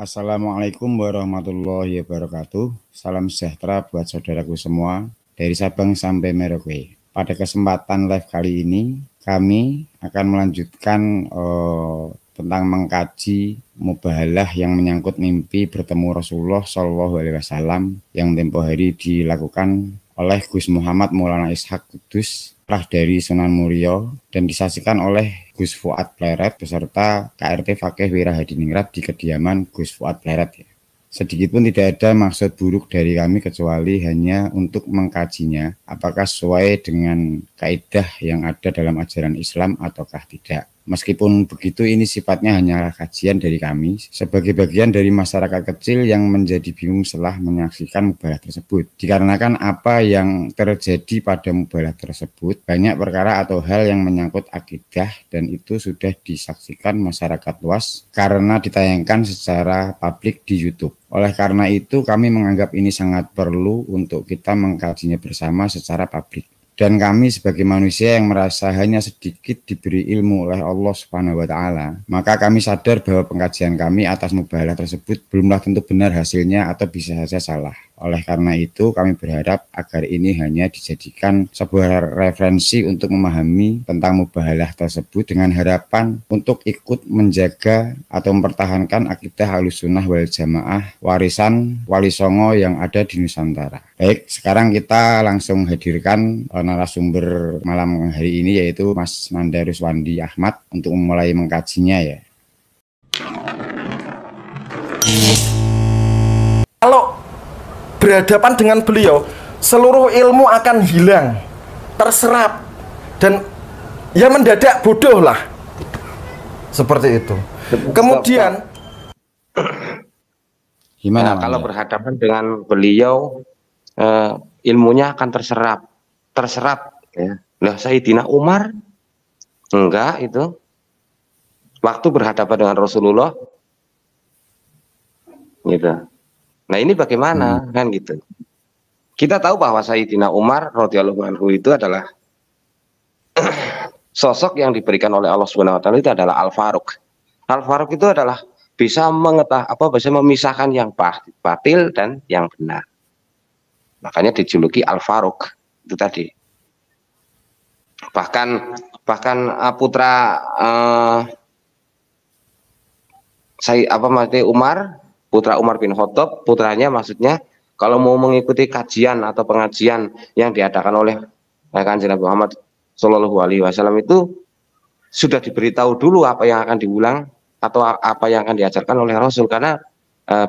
Assalamualaikum warahmatullahi wabarakatuh. Salam sejahtera buat saudaraku semua dari Sabang sampai Merauke. Pada kesempatan live kali ini kami akan melanjutkan tentang mengkaji mubahalah yang menyangkut mimpi bertemu Rasulullah Shallallahu Alaihi Wasallam yang tempo hari dilakukan oleh Gus Muhammad Maulana Ishaq Kudus dari Sunan Muria dan disaksikan oleh Gus Fuad Pleret beserta KRT Fakih Wirahadiningrat di kediaman Gus Fuad Pleret. Sedikitpun tidak ada maksud buruk dari kami kecuali hanya untuk mengkajinya apakah sesuai dengan kaidah yang ada dalam ajaran Islam ataukah tidak. Meskipun begitu, ini sifatnya hanyalah kajian dari kami sebagai bagian dari masyarakat kecil yang menjadi bingung setelah menyaksikan mubahalah tersebut. Dikarenakan apa yang terjadi pada mubahalah tersebut, banyak perkara atau hal yang menyangkut akidah dan itu sudah disaksikan masyarakat luas karena ditayangkan secara publik di YouTube. Oleh karena itu, kami menganggap ini sangat perlu untuk kita mengkajinya bersama secara publik. Dan kami sebagai manusia yang merasa hanya sedikit diberi ilmu oleh Allah Subhanahu wa Ta'ala, maka kami sadar bahwa pengkajian kami atas mubahalah tersebut belumlah tentu benar hasilnya atau bisa saja salah. Oleh karena itu, kami berharap agar ini hanya dijadikan sebuah referensi untuk memahami tentang mubahalah tersebut dengan harapan untuk ikut menjaga atau mempertahankan akidah Ahlussunnah wal Jamaah warisan Wali Songo yang ada di Nusantara. Baik, sekarang kita langsung hadirkan narasumber malam hari ini yaitu Mas Nanda Ruswandi Ahmad untuk memulai mengkajinya ya. Kalau berhadapan dengan beliau, seluruh ilmu akan hilang, terserap, dan ya mendadak bodoh lah. Seperti itu. Kemudian gimana kalau berhadapan dengan beliau, ilmunya akan terserap ya. Nah, Sayyidina Umar enggak itu. Waktu berhadapan dengan Rasulullah gitu. Nah, ini bagaimana kan gitu. Kita tahu bahwa Sayyidina Umar radhiyallahu anhu itu adalah sosok yang diberikan oleh Allah Subhanahu wa Ta'ala, itu adalah Al-Faruq. Al-Faruq itu adalah bisa bisa memisahkan yang batil dan yang benar. Makanya dijuluki Al-Faruq itu tadi. Bahkan putra Umar, putra Umar bin Khattab, putranya maksudnya kalau mau mengikuti kajian atau pengajian yang diadakan oleh Kanjeng Nabi Muhammad Shallallahu Alaihi Wasallam itu sudah diberitahu dulu apa yang akan diulang atau apa yang akan diajarkan oleh Rasul, karena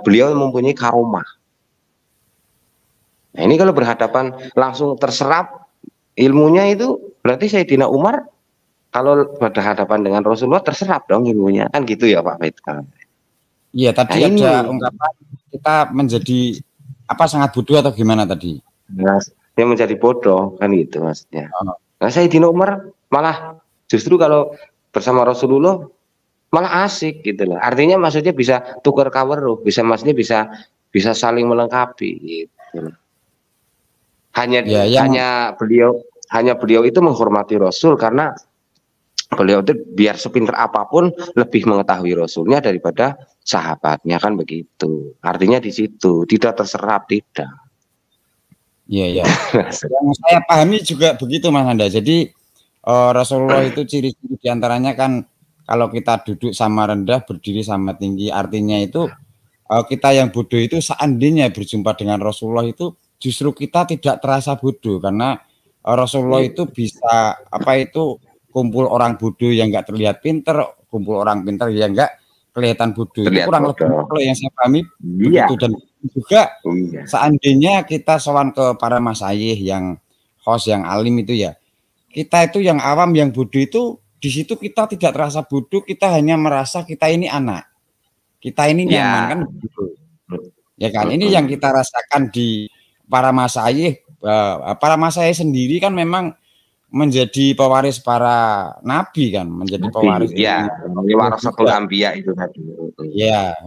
beliau mempunyai karomah. Nah, ini kalau berhadapan langsung terserap ilmunya itu berarti Sayyidina Umar kalau berhadapan dengan Rasulullah terserap dong ilmunya, kan gitu ya Pak Faid. Iya, tadi ada ungkapan kita menjadi sangat bodoh atau gimana tadi? Nah, yang menjadi bodoh kan gitu maksudnya. Nah, Sayyidina Umar malah justru kalau bersama Rasulullah malah asik gitu loh. Artinya maksudnya bisa tukar kaweruh, maksudnya bisa saling melengkapi gitu. Hanya beliau itu menghormati Rasul karena beliau itu biar sepinter apapun lebih mengetahui Rasulnya daripada sahabatnya, kan begitu. Artinya di situ tidak terserap, tidak. Iya. Yang saya pahami juga begitu Mas Anda. Jadi Rasulullah itu ciri-ciri diantaranya kan kalau kita duduk sama rendah, berdiri sama tinggi. Artinya itu kita yang bodoh itu seandainya berjumpa dengan Rasulullah itu justru kita tidak terasa bodoh karena Rasulullah itu bisa kumpul orang bodoh yang nggak terlihat pinter, kumpul orang pinter yang nggak kelihatan bodoh. Itu kurang lebih kalau yang saya pahami begitu. Dan juga seandainya kita sowan ke para masyayikh yang host yang alim itu ya, kita itu yang awam yang bodoh itu di situ kita tidak terasa bodoh, kita hanya merasa kita ini anak, kita ini nyaman kan begitu. Ya kan, ini yang kita rasakan di para masyayikh. Para masyayikh sendiri kan memang menjadi pewaris para nabi kan, menjadi pewaris warasatul anbiya itu tadi. Ya,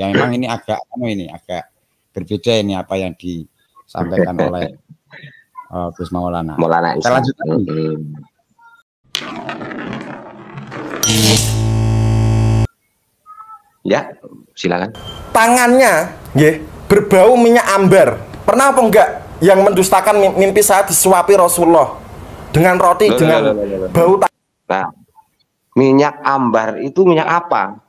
yang memang ini agak berbeda ini apa yang disampaikan oleh Gus Maulana. Kita lanjutkan. Ya, silakan. Tangannya nggih berbau minyak ambar. Pernah apa enggak yang mendustakan mimpi saya disuapi Rasulullah dengan roti dengan bau Nah, minyak ambar itu minyak apa?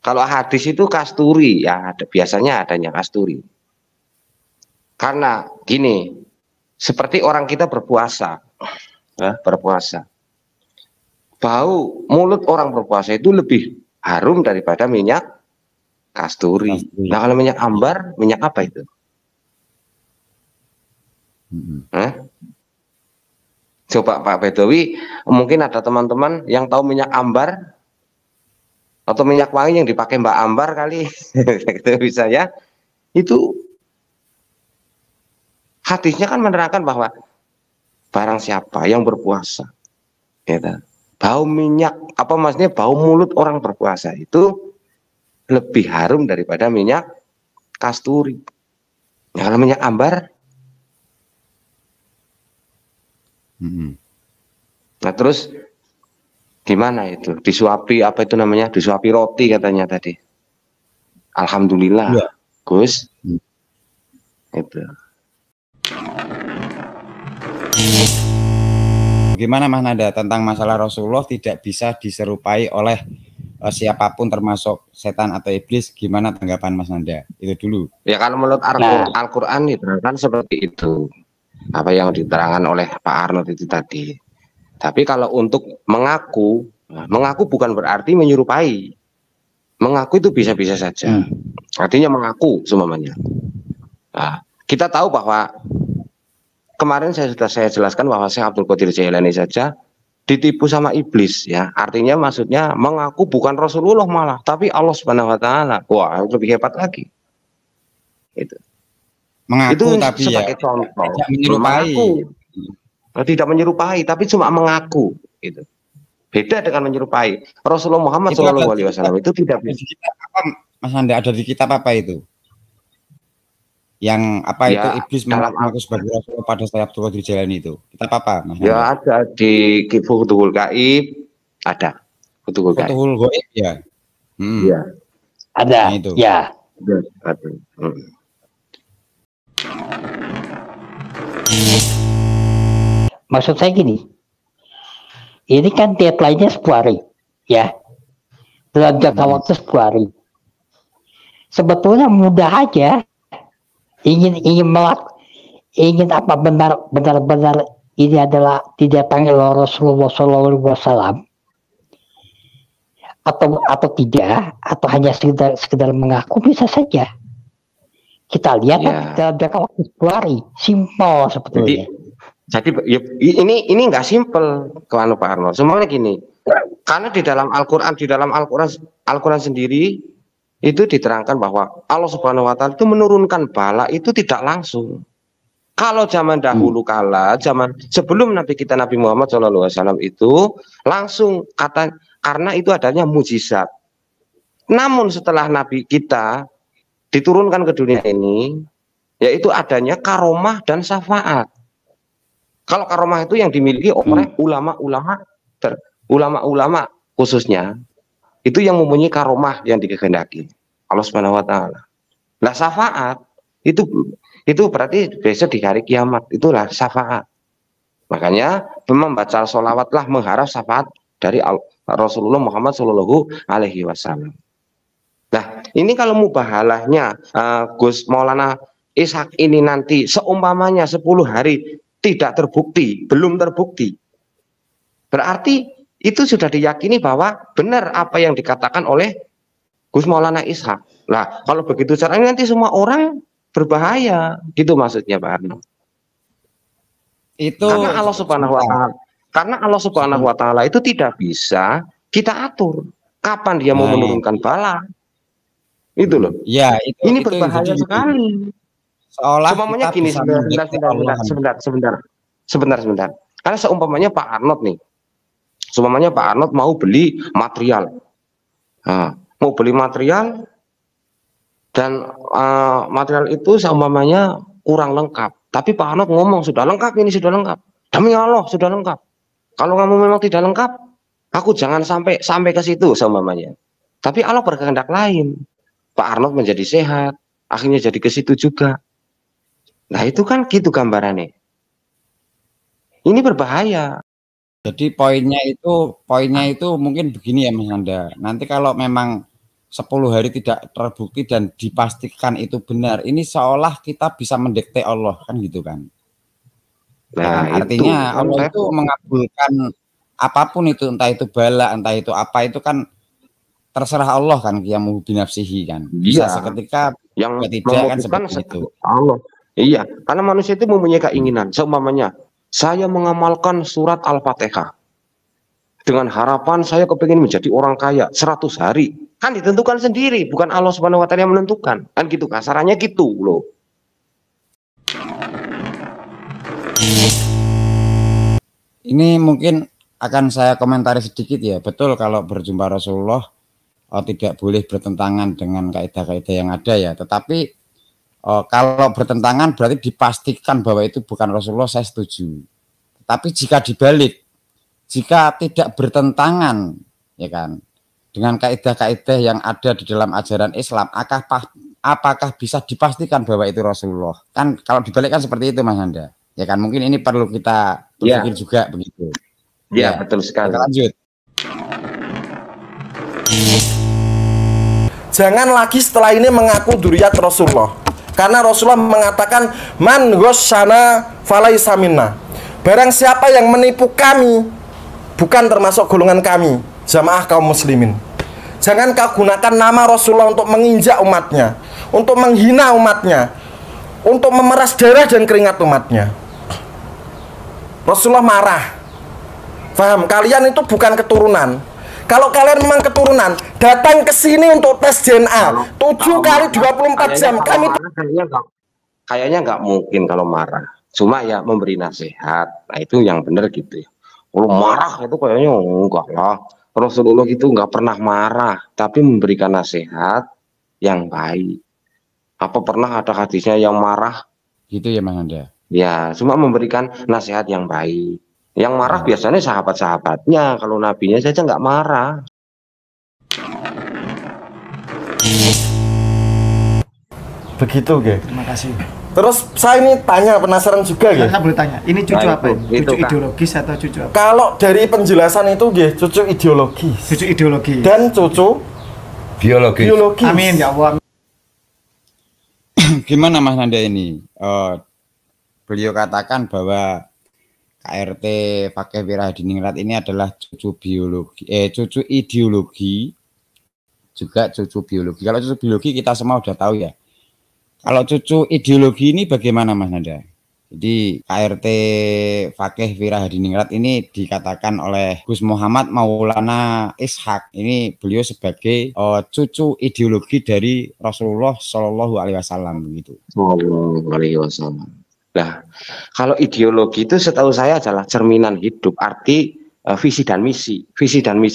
Kalau hadis itu kasturi, ya biasanya adanya kasturi. Karena gini, seperti orang kita berpuasa, ya, berpuasa. Bau mulut orang berpuasa itu lebih harum daripada minyak kasturi. Nah, kalau minyak ambar, minyak apa itu? Coba Pak Bedowi, mungkin ada teman-teman yang tahu minyak ambar atau minyak wangi yang dipakai Mbak Ambar kali, gitu bisa ya. Itu hadisnya kan menerangkan bahwa barang siapa yang berpuasa, gitu, bau minyak apa maksudnya bau mulut orang berpuasa itu lebih harum daripada minyak kasturi. Nah, kalau minyak ambar, nah terus gimana itu? Disuapi apa itu namanya? Disuapi roti katanya tadi. Alhamdulillah, ya. Gus. Itu. Bagaimana Mas Nanda tentang masalah Rasulullah tidak bisa diserupai oleh siapapun termasuk setan atau iblis? Gimana tanggapan Mas Nanda? Itu dulu. Ya kalau menurut Al-Quran diterangkan seperti itu. Apa yang diterangkan oleh Pak Arnold itu tadi. Tapi kalau untuk mengaku bukan berarti menyerupai. Mengaku itu bisa-bisa saja. Artinya mengaku semuanya. Nah, kita tahu bahwa kemarin saya jelaskan bahwa Syekh Abdul Qadir Jailani saja ditipu sama iblis, ya. Artinya maksudnya mengaku bukan Rasulullah malah, tapi Allah Subhanahu wa taala. Wah, lebih hebat lagi. Itu. Mengaku itu tapi sebagai ya contoh. tidak menyerupai. Tidak menyerupai, tapi cuma mengaku. Itu beda dengan menyerupai. Rasulullah Muhammad SAW itu tidak bisa. Di kitab apa, Mas Nanda, ada di kitab apa itu? Yang apa ya, itu iblis mengaku sebagai Rasulullah pada Syekh Abdul Qadir Jailani itu? Kitab apa, Mas Nanda? Ya ada di Futuhul Gaib, ada. Futuhul Gaib ya. Ya. Ada. Nah, itu. Ya. Ada. Maksud saya gini, ini kan deadline-nya 10 hari, ya, dalam jangka waktu 10 hari. Sebetulnya mudah aja, ingin apa benar-benar ini adalah didatangi oleh Rasulullah SAW, atau tidak, atau hanya sekedar mengaku, bisa saja. Kita lihat kan dalam jangka waktu 10 hari, simpel sebetulnya. Jadi ya, ini nggak simpel Pak Arnold. Semuanya gini, karena di dalam Al-Quran sendiri itu diterangkan bahwa Allah Subhanahu Wa Taala itu menurunkan bala itu tidak langsung. Kalau zaman dahulu kala, zaman sebelum Nabi kita Nabi Muhammad SAW itu langsung karena itu adanya mujizat. Namun setelah Nabi kita diturunkan ke dunia ini, yaitu adanya karomah dan syafaat. Kalau karomah itu yang dimiliki oleh ulama-ulama khususnya, itu yang mempunyai karomah yang dikehendaki Allah Subhanahu Wa Taala. Nah, syafaat itu berarti besok di hari kiamat, itulah syafaat. Makanya membaca sholawatlah mengharap syafaat dari Rasulullah Muhammad SAW. Nah, ini kalau mubahalahnya Gus Maulana Ishak ini nanti seumpamanya 10 hari tidak terbukti, belum terbukti, berarti itu sudah diyakini bahwa benar apa yang dikatakan oleh Gus Maulana Ishak. Nah, kalau begitu caranya nanti semua orang berbahaya, gitu maksudnya Pak Arno. Itu karena Allah Subhanahu Wa Taala itu tidak bisa kita atur kapan dia mau menurunkan bala. Itu loh. Ya, ini berbahaya sekali. Seumpamanya gini, sebentar. Karena seumpamanya Pak Arnold nih, seumpamanya Pak Arnold mau beli material, mau beli material dan material itu seumpamanya kurang lengkap, tapi Pak Arnold ngomong sudah lengkap, ini sudah lengkap, demi Allah sudah lengkap. Kalau kamu memang tidak lengkap, aku jangan sampai ke situ seumpamanya. Tapi Allah berkehendak lain. Pak Arnold menjadi sehat, akhirnya jadi ke situ juga. Nah itu kan gitu gambarannya. Ini berbahaya. Jadi poinnya itu mungkin begini ya Mas Anda. Nanti kalau memang 10 hari tidak terbukti dan dipastikan itu benar, ini seolah kita bisa mendikte Allah kan gitu kan. Nah, artinya Allah itu mengabulkan apapun itu, entah itu bala, entah itu apa, itu kan terserah Allah kan, yang mau binafsihi kan. Bisa seketika yang tidak kan seperti itu. Allah. Iya, karena manusia itu mempunyai keinginan. Seumpamanya saya mengamalkan surat Al-Fatihah dengan harapan saya kepingin menjadi orang kaya 100 hari. Kan ditentukan sendiri, bukan Allah Subhanahu wa taala yang menentukan. Kan gitu kasarannya gitu loh. Ini mungkin akan saya komentari sedikit ya. Betul kalau berjumpa Rasulullah tidak boleh bertentangan dengan kaidah-kaidah yang ada ya. Tetapi kalau bertentangan berarti dipastikan bahwa itu bukan Rasulullah, saya setuju. Tapi jika dibalik, jika tidak bertentangan ya kan dengan kaidah-kaidah yang ada di dalam ajaran Islam, apakah bisa dipastikan bahwa itu Rasulullah? Kan kalau dibalik kan seperti itu Mas Anda. Ya kan mungkin ini perlu kita berpikir juga begitu. Ya, betul sekali. Kita lanjut. Jangan lagi setelah ini mengaku dzurriyyat Rasulullah. Karena Rasulullah mengatakan man ghasyana falaisa minna. Barang siapa yang menipu kami bukan termasuk golongan kami, jamaah kaum muslimin. Jangan kau gunakan nama Rasulullah untuk menginjak umatnya, untuk menghina umatnya, untuk memeras darah dan keringat umatnya. Rasulullah marah. Paham? Kalian itu bukan keturunan. Kalau kalian memang keturunan, datang ke sini untuk tes DNA 7 kali 24 jam. Kami kayaknya nggak mungkin kalau marah. Cuma ya memberi nasihat. Nah itu yang benar gitu ya. Kalau marah itu kayaknya enggak lah. Rasulullah itu nggak pernah marah, tapi memberikan nasihat yang baik. Apa pernah ada hadisnya yang marah? Gitu ya Mas Anda. Ya, cuma memberikan nasihat yang baik. Yang marah biasanya sahabat-sahabatnya. Kalau nabinya saja nggak marah. Begitu, Ge. Terima kasih. Terus saya ini tanya, penasaran juga, Ge. Saya boleh tanya, ini cucu Nah, apa? Cucu ideologis atau cucu apa? Kalau dari penjelasan itu, Ge, cucu ideologis. Cucu ideologi. Dan cucu biologis. Amin ya Allah. Gimana Mas Nanda ini? Beliau katakan bahwa KRT Fakih Wirahadiningrat ini adalah cucu biologi, cucu ideologi, juga cucu biologi. Kalau cucu biologi kita semua udah tahu ya. Kalau cucu ideologi ini bagaimana Mas Nanda? Jadi KRT Fakih Wirahadiningrat ini dikatakan oleh Gus Muhammad Maulana Ishak. Ini beliau sebagai cucu ideologi dari Rasulullah Shallallahu Alaihi Wasallam begitu. Shallallahu Alaihi Wasallam. Nah, kalau ideologi itu setahu saya adalah cerminan hidup, arti visi dan misi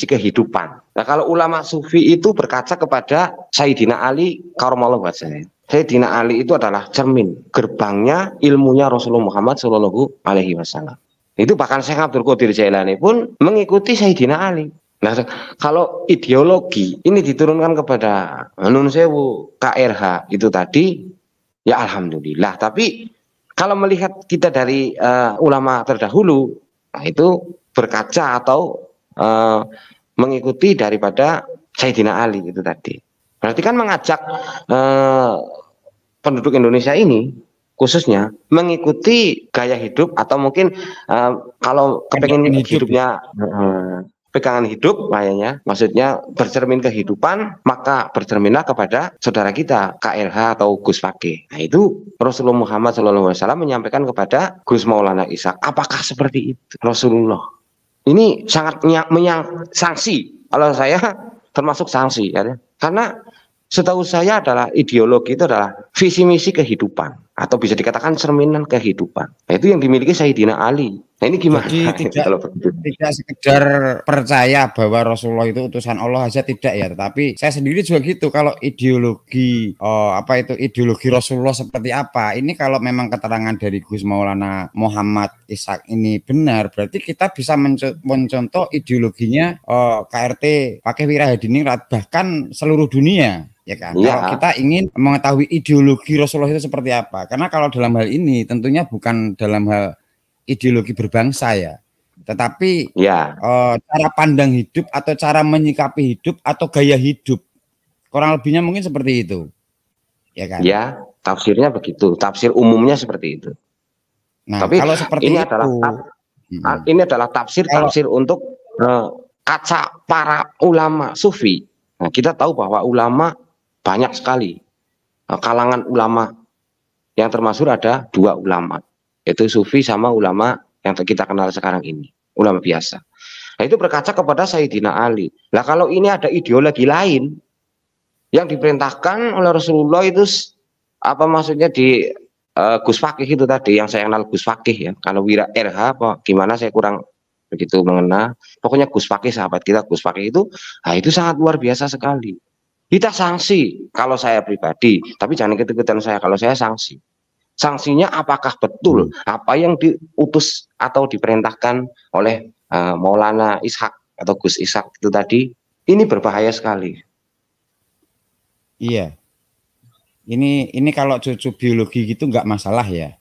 kehidupan. Nah, kalau ulama sufi itu berkaca kepada Sayyidina Ali karramallahu wajhahu. Sayyidina Ali itu adalah cermin, gerbangnya ilmunya Rasulullah Muhammad Shallallahu Alaihi Wasallam. Itu bahkan Syekh Abdul Qadir Jailani pun mengikuti Sayyidina Ali. Nah, kalau ideologi ini diturunkan kepada Nun Sewu KRH itu tadi, ya alhamdulillah. Tapi kalau melihat kita dari ulama terdahulu, nah itu berkaca atau mengikuti daripada Sayyidina Ali itu tadi. Berarti kan mengajak penduduk Indonesia ini khususnya mengikuti gaya hidup atau mungkin kalau kepengen hidupnya pegangan hidup kayaknya, maksudnya bercermin kehidupan, maka bercerminlah kepada saudara kita KRH atau Gus Fakih. Nah itu Rasulullah Muhammad SAW menyampaikan kepada Gus Maulana Ishak. Apakah seperti itu Rasulullah? Ini sangat sanksi. Kalau saya termasuk sanksi ya. Karena setahu saya adalah ideologi itu adalah visi misi kehidupan atau bisa dikatakan cerminan kehidupan. Nah, itu yang dimiliki Sayyidina Ali. Nah, ini gimana? Jadi tidak sekedar percaya bahwa Rasulullah itu utusan Allah aja tidak ya, tetapi saya sendiri juga gitu. Kalau ideologi ideologi Rasulullah seperti apa, ini kalau memang keterangan dari Gus Maulana Muhammad Ishaq ini benar, berarti kita bisa mencontoh ideologinya KRT pakai Wirahadiningrat bahkan seluruh dunia. Ya kan, ya. Kalau kita ingin mengetahui ideologi Rasulullah itu seperti apa, karena kalau dalam hal ini tentunya bukan dalam hal ideologi berbangsa ya, tetapi cara pandang hidup atau cara menyikapi hidup atau gaya hidup, kurang lebihnya mungkin seperti itu, ya kan? Ya, tafsirnya begitu, tafsir umumnya seperti itu. Nah, tapi kalau seperti ini adalah tafsir untuk kaca para ulama sufi. Nah, kita tahu bahwa ulama banyak sekali, kalangan ulama yang termasuk ada 2 ulama, yaitu sufi sama ulama yang kita kenal sekarang ini, ulama biasa. Nah, itu berkaca kepada Sayyidina Ali. Nah, kalau ini ada ideologi lain yang diperintahkan oleh Rasulullah itu apa maksudnya di Gus Fakih itu tadi yang saya kenal Gus Fakih ya. Kalau Wira RH apa gimana saya kurang begitu mengenal. Pokoknya Gus Fakih sahabat kita Gus Fakih itu, nah itu sangat luar biasa sekali. Kita sanksi kalau saya pribadi, tapi jangan ikut-ikutan saya kalau saya sanksi. Sanksinya apakah betul apa yang diutus atau diperintahkan oleh Maulana Ishaq atau Gus Ishaq itu tadi, ini berbahaya sekali. Iya. Ini kalau cucu biologi gitu nggak masalah ya.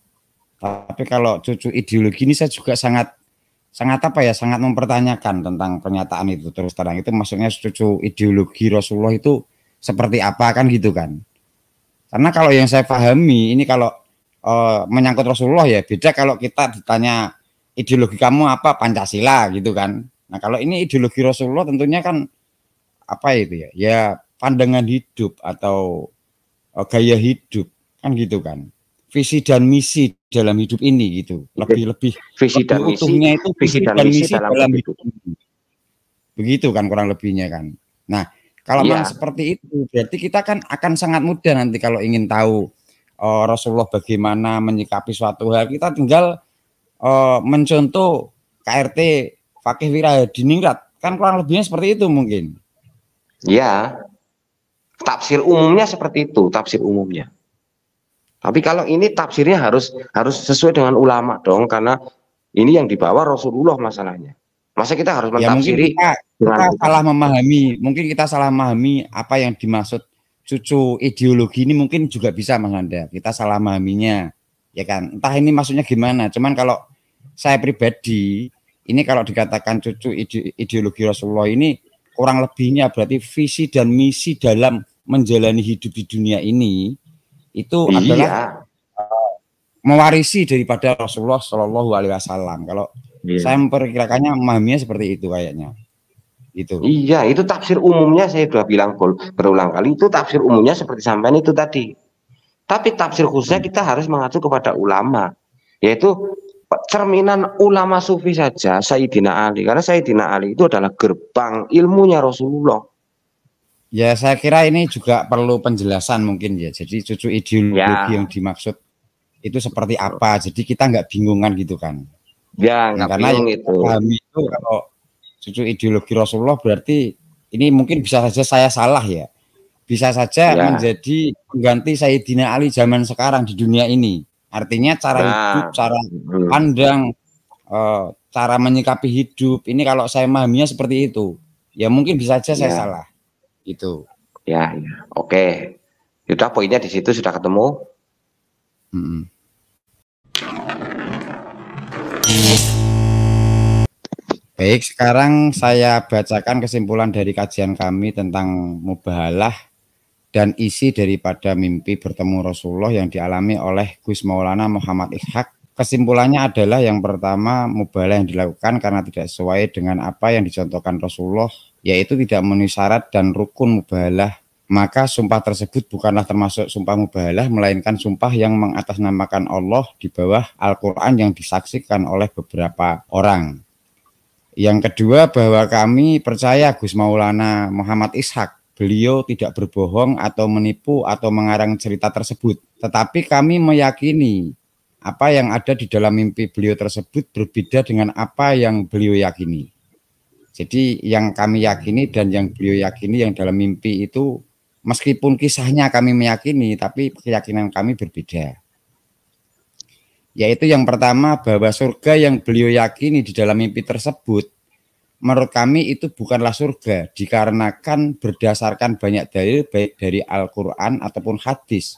Tapi kalau cucu ideologi ini saya juga sangat sangat mempertanyakan tentang pernyataan itu terus terang. Itu maksudnya cucu ideologi Rasulullah itu seperti apa kan gitu kan. Karena kalau yang saya pahami ini kalau menyangkut Rasulullah ya beda kalau kita ditanya ideologi kamu apa, Pancasila gitu kan. Nah kalau ini ideologi Rasulullah tentunya kan apa itu ya, ya pandangan hidup atau gaya hidup kan gitu kan, visi dan misi dalam hidup ini gitu, lebih visi dan misi utuhnya itu visi dan misi dalam hidup ini. Begitu kan kurang lebihnya kan. Nah kalau memang seperti itu berarti kita kan akan sangat mudah nanti kalau ingin tahu Rasulullah bagaimana menyikapi suatu hal, kita tinggal mencontoh KRT Fakih Wirahadiningrat kan kurang lebihnya seperti itu mungkin. Ya, tafsir umumnya seperti itu, tafsir umumnya. Tapi kalau ini tafsirnya harus sesuai dengan ulama dong, karena ini yang dibawa Rasulullah masalahnya. Masa kita harus mentafsiri? Ya, mungkin kita salah memahami apa yang dimaksud cucu ideologi ini, mungkin juga bisa Mas Anda. Kita salah memahaminya, ya kan? Entah ini maksudnya gimana. Cuman kalau saya pribadi, ini kalau dikatakan cucu ideologi Rasulullah ini kurang lebihnya berarti visi dan misi dalam menjalani hidup di dunia ini itu adalah mewarisi daripada Rasulullah Shallallahu Alaihi Wasallam. Kalau saya memperkirakannya memahaminya seperti itu kayaknya. Itu. Iya, itu tafsir umumnya saya sudah bilang berulang kali, itu tafsir umumnya seperti sampean itu tadi. Tapi tafsir khususnya kita harus mengacu kepada ulama, yaitu cerminan ulama sufi saja Sayyidina Ali, karena Sayyidina Ali itu adalah gerbang ilmunya Rasulullah. Ya saya kira ini juga perlu penjelasan mungkin ya. Jadi cucu ideologi yang dimaksud itu seperti apa. Jadi kita nggak bingungan gitu kan. Ya nggak bingung itu. Kami itu kalau cucu ideologi Rasulullah berarti ini mungkin bisa saja saya salah ya. Bisa saja menjadi pengganti Sayyidina Ali zaman sekarang di dunia ini. Artinya cara hidup, cara pandang, cara menyikapi hidup. Ini kalau saya memahaminya seperti itu. Ya mungkin bisa saja saya salah. Itu. Ya. Oke. Sudah poinnya di situ sudah ketemu. Baik, sekarang saya bacakan kesimpulan dari kajian kami tentang mubahalah dan isi daripada mimpi bertemu Rasulullah yang dialami oleh Gus Maulana Muhammad Ishaq. Kesimpulannya adalah yang pertama, mubahalah yang dilakukan karena tidak sesuai dengan apa yang dicontohkan Rasulullah, yaitu tidak memenuhi syarat dan rukun mubahalah, maka sumpah tersebut bukanlah termasuk sumpah mubahalah, melainkan sumpah yang mengatasnamakan Allah di bawah Al-Quran yang disaksikan oleh beberapa orang. Yang kedua, bahwa kami percaya Gus Maulana Muhammad Ishaq beliau tidak berbohong atau menipu atau mengarang cerita tersebut. Tetapi kami meyakini apa yang ada di dalam mimpi beliau tersebut berbeda dengan apa yang beliau yakini. Jadi yang kami yakini dan yang beliau yakini yang dalam mimpi itu meskipun kisahnya kami meyakini, tapi keyakinan kami berbeda. Yaitu yang pertama, bahwa surga yang beliau yakini di dalam mimpi tersebut, menurut kami itu bukanlah surga, dikarenakan berdasarkan banyak dalil baik dari Al-Quran ataupun hadis,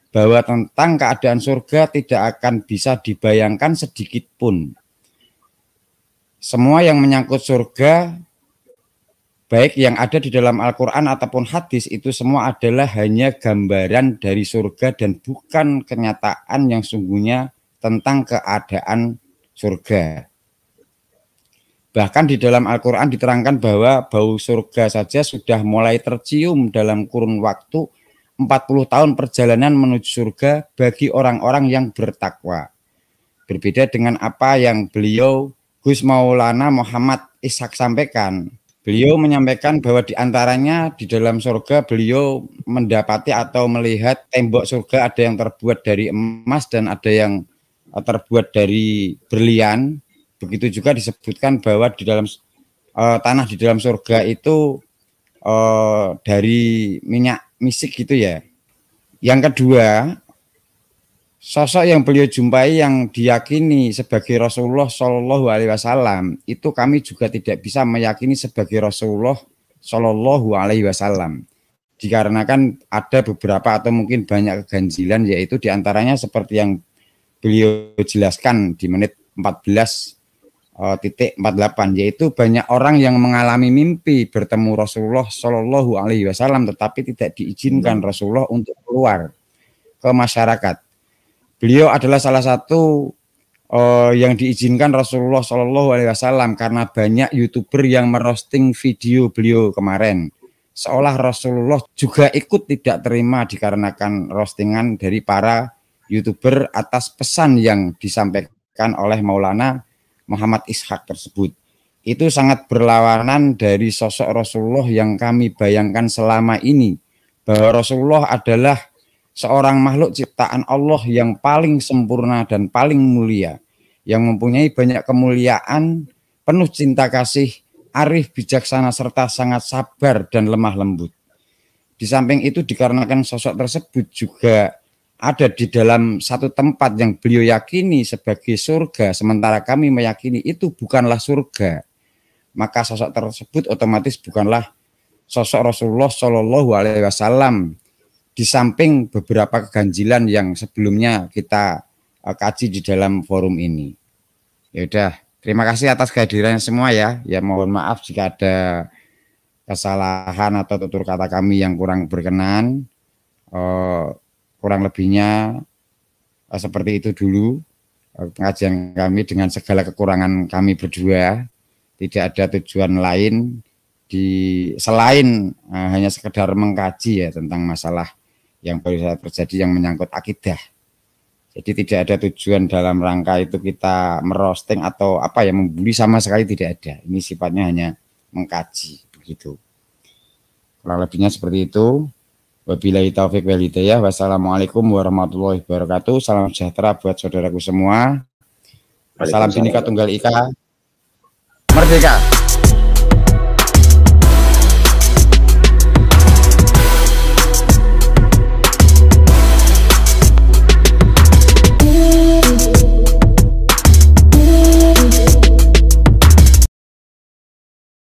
bahwa tentang keadaan surga tidak akan bisa dibayangkan sedikit pun. Semua yang menyangkut surga, baik yang ada di dalam Al-Quran ataupun hadis, itu semua adalah hanya gambaran dari surga dan bukan kenyataan yang sungguhnya tentang keadaan surga. Bahkan di dalam Al-Quran diterangkan bahwa bau surga saja sudah mulai tercium dalam kurun waktu 40 tahun perjalanan menuju surga bagi orang-orang yang bertakwa. Berbeda dengan apa yang beliau Gus Maulana Muhammad Ishak sampaikan. Beliau menyampaikan bahwa diantaranya di dalam surga beliau mendapati atau melihat tembok surga ada yang terbuat dari emas dan ada yang terbuat dari berlian. Begitu juga disebutkan bahwa di dalam tanah di dalam surga itu dari minyak misik gitu ya. Yang kedua, sosok yang beliau jumpai yang diyakini sebagai Rasulullah Shallallahu Alaihi Wasallam itu kami juga tidak bisa meyakini sebagai Rasulullah Shallallahu Alaihi Wasallam, dikarenakan ada beberapa atau mungkin banyak keganjilan, yaitu diantaranya seperti yang beliau jelaskan di menit 14:48, yaitu banyak orang yang mengalami mimpi bertemu Rasulullah Shallallahu Alaihi Wasallam tetapi tidak diizinkan Rasulullah untuk keluar ke masyarakat. Beliau adalah salah satu yang diizinkan Rasulullah Shallallahu Alaihi Wasallam karena banyak YouTuber yang merosting video beliau kemarin, seolah Rasulullah juga ikut tidak terima dikarenakan roastingan dari para YouTuber atas pesan yang disampaikan oleh Maulana Muhammad Ishak tersebut. Itu sangat berlawanan dari sosok Rasulullah yang kami bayangkan selama ini, bahwa Rasulullah adalah seorang makhluk ciptaan Allah yang paling sempurna dan paling mulia, yang mempunyai banyak kemuliaan, penuh cinta kasih, arif, bijaksana, serta sangat sabar dan lemah lembut. Di samping itu dikarenakan sosok tersebut juga ada di dalam satu tempat yang beliau yakini sebagai surga, sementara kami meyakini itu bukanlah surga, maka sosok tersebut otomatis bukanlah sosok Rasulullah Shallallahu Alaihi Wasallam. Di samping beberapa keganjilan yang sebelumnya kita kaji di dalam forum ini. Ya udah, terima kasih atas kehadirannya semua ya. Ya mohon maaf jika ada kesalahan atau tutur kata kami yang kurang berkenan. Kurang lebihnya seperti itu dulu pengajian kami dengan segala kekurangan kami berdua. Tidak ada tujuan lain selain hanya sekedar mengkaji ya tentang masalah yang baru saja terjadi yang menyangkut akidah. Jadi tidak ada tujuan dalam rangka itu kita merosting atau apa ya, membuli, sama sekali tidak ada. Ini sifatnya hanya mengkaji begitu. Kurang lebihnya seperti itu. Wabillahi taufik wal hidayah. Wassalamualaikum warahmatullahi wabarakatuh. Salam sejahtera buat saudaraku semua. Salam Bhinneka Tunggal Ika. Merdeka.